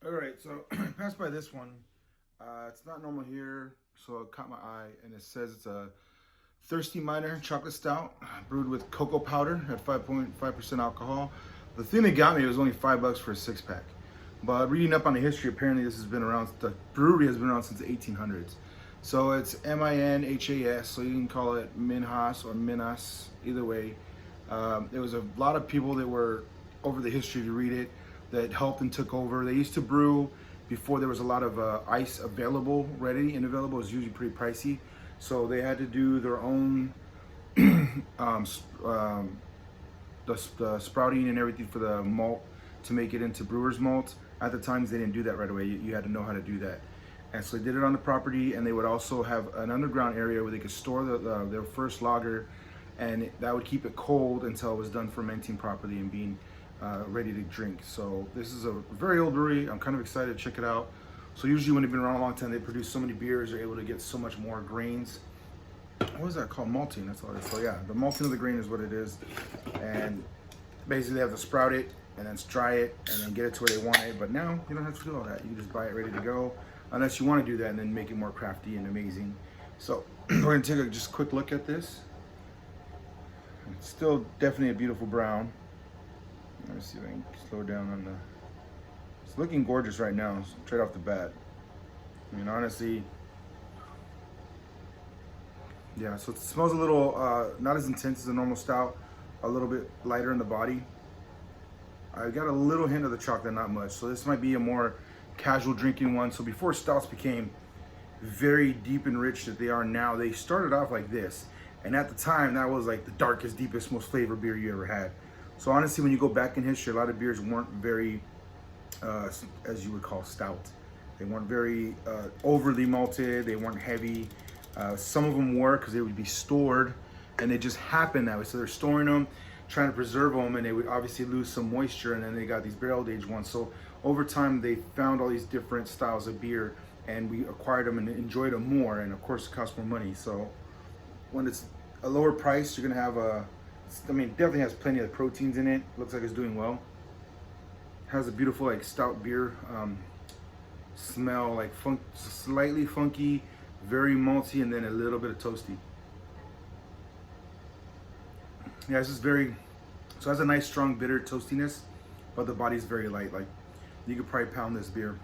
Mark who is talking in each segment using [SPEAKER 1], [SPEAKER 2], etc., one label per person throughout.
[SPEAKER 1] All right, so I passed by this one. It's not normal here, so it caught my eye, and it says it's a Thirsty Miner chocolate stout brewed with cocoa powder at 5.5% alcohol. The thing that got me was only $5 for a six pack. But reading up on the history, apparently this has been around. The brewery has been around since the 1800s. So it's Minhas, so you can call it Minhas or Minas, either way. There was a lot of people that were over the history to read it that helped and took over. They used to brew before there was a lot of ice available, ready and available. It was usually pretty pricey, so they had to do their own um, the sprouting and everything for the malt to make it into brewer's malt. At the times, they didn't do that right away. You had to know how to do that. And so they did it on the property, and they would also have an underground area where they could store their first lager, and that would keep it cold until it was done fermenting properly and being ready to drink. So this is a very old brewery. I'm kind of excited to check it out. So usually when they've been around a long time, they produce so many beers, they're able to get so much more grains. What is that called? Malting, that's all it is. So yeah, the malting of the grain is what it is. And basically they have to sprout it and then dry it and then get it to where they want it. But now you don't have to do all that. You can just buy it ready to go, unless you want to do that and then make it more crafty and amazing. So we're gonna take a just quick look at this. It's still definitely a beautiful brown. Let me see if I can slow down on the. It's looking gorgeous right now, straight off the bat. I mean, honestly, yeah. So it smells a little not as intense as a normal stout, a little bit lighter in the body. I got a little hint of the chocolate, not much. So this might be a more casual drinking one. So before stouts became very deep and rich that they are now, they started off like this. And at the time, that was like the darkest, deepest, most flavored beer you ever had. So honestly, when you go back in history, a lot of beers weren't very, as you would call, stout. They weren't very overly malted. They weren't heavy. Some of them were because they would be stored, and they just happened that way. So they're storing them, trying to preserve them, and they would obviously lose some moisture, and then they got these barrel-aged ones. So over time, they found all these different styles of beer, and we acquired them and enjoyed them more, and of course, it costs more money. So when it's a lower price, you're gonna have a, I mean, it definitely has plenty of proteins in it. Looks like it's doing well. Has a beautiful like stout beer smell, like slightly funky, very malty, and then a little bit of toasty. Yeah, it's just very, so it has a nice strong bitter toastiness, but the body's very light. Like you could probably pound this beer.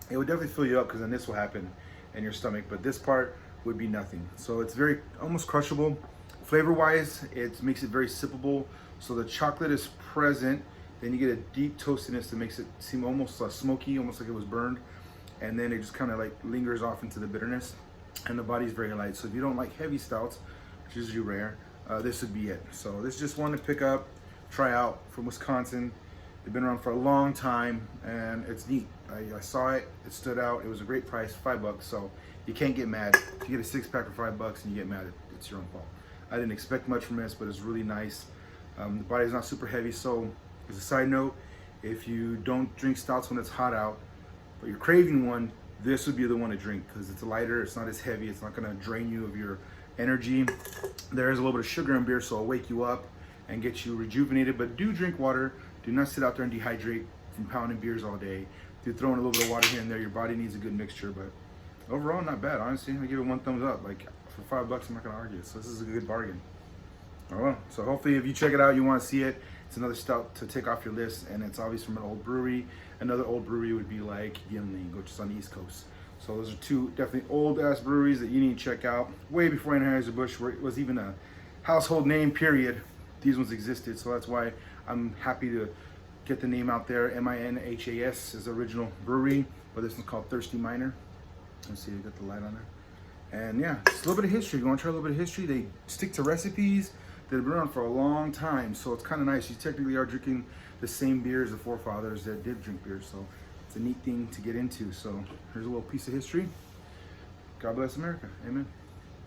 [SPEAKER 1] It would definitely fill you up because then this will happen in your stomach, but this part would be nothing. So it's very almost crushable. Flavor wise, it makes it very sippable. So the chocolate is present, then you get a deep toastiness that makes it seem almost smoky, almost like it was burned. And then it just kind of like lingers off into the bitterness. And the body's very light. So if you don't like heavy stouts, which is usually rare, this would be it. So this is just one to pick up, try out from Wisconsin. They've been around for a long time, and it's neat. I saw it, it stood out. It was a great price, $5. So you can't get mad. If you get a six pack for $5 and you get mad, it's your own fault. I didn't expect much from this, but it's really nice. The body's not super heavy. So as a side note, if you don't drink stouts when it's hot out, but you're craving one, this would be the one to drink because it's lighter, it's not as heavy, it's not gonna drain you of your energy. There is a little bit of sugar in beer, so it'll wake you up and get you rejuvenated, but do drink water. Do not sit out there and dehydrate from pounding beers all day. Do throw in a little bit of water here and there. Your body needs a good mixture, but overall, not bad. Honestly, I give it one thumbs up. Like for $5, I'm not gonna argue. So this is a good bargain. Oh well. So hopefully, if you check it out, you want to see it. It's another stout to take off your list, and it's obviously from an old brewery. Another old brewery would be like Gimli, which is on the East Coast. So those are two definitely old ass breweries that you need to check out. Way before Anheuser-Busch was even a household name. Period. These ones existed, so that's why I'm happy to get the name out there. Minhas is the original brewery, but this one's called Thirsty Miner. Let's see, I got the light on there. And yeah, it's a little bit of history. You want to try a little bit of history? They stick to recipes that have been around for a long time, so it's kind of nice. You technically are drinking the same beer as the forefathers that did drink beer, so it's a neat thing to get into. So here's a little piece of history. God bless America. Amen.